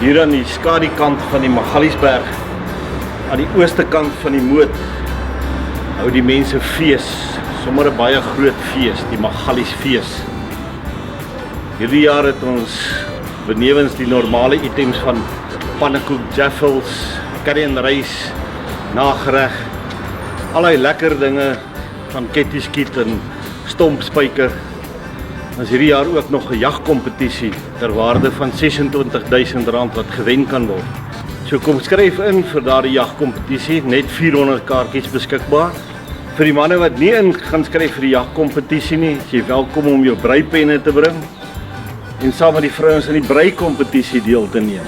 Hier aan die skadukant van die Magaliesberg, aan die ooste kant van die Moot, hou die mense fees, sommer 'n baie groot fees, die Magaliesfees. Hierdie jaar het ons benewens die normale items van pannekoek, jaffels, curry en rys, nagereg, allerlei lekker dinge van kettyskiet en stompspyker. Ons hierdie jaar ook nog 'n jagkompetisie ter waarde van R26.000 wat gewen kan word. So kom skryf in vir daardie jagkompetisie, net 400 kaartjies beskikbaar. Vir die manne wat nie in gaan skryf vir die jagkompetisie nie, is jy welkom om jou breipenne te bring en saam met die vrouens in die breikompetisie deel te neem.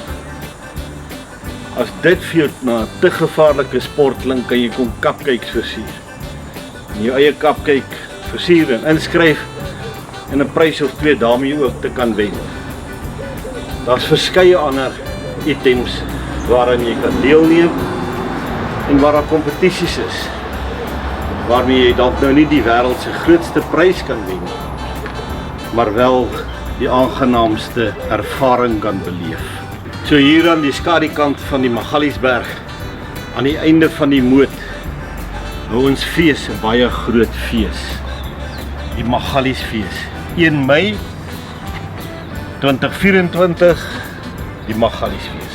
As dit vir jou na 'n te gevaarlike sport klink, kan jy kom cupcakes versier. En jou eie cupcake versier en inskryf en 'n prys of 2 daarmee ook te kan wen. Daar's verskeie ander items waaraan jy kan deelneem en waar daar kompetisies is, waarmee jy dalk nou nie die wêreld se grootste prys kan wen, maar wel die aangenaamste ervaring kan beleef. So hier aan die skadukant van die Magaliesberg, aan die einde van die Moot, hou ons fees, 'n baie groot fees. Die Magaliesfees. 1 Mei 2024, die Magaliesfees.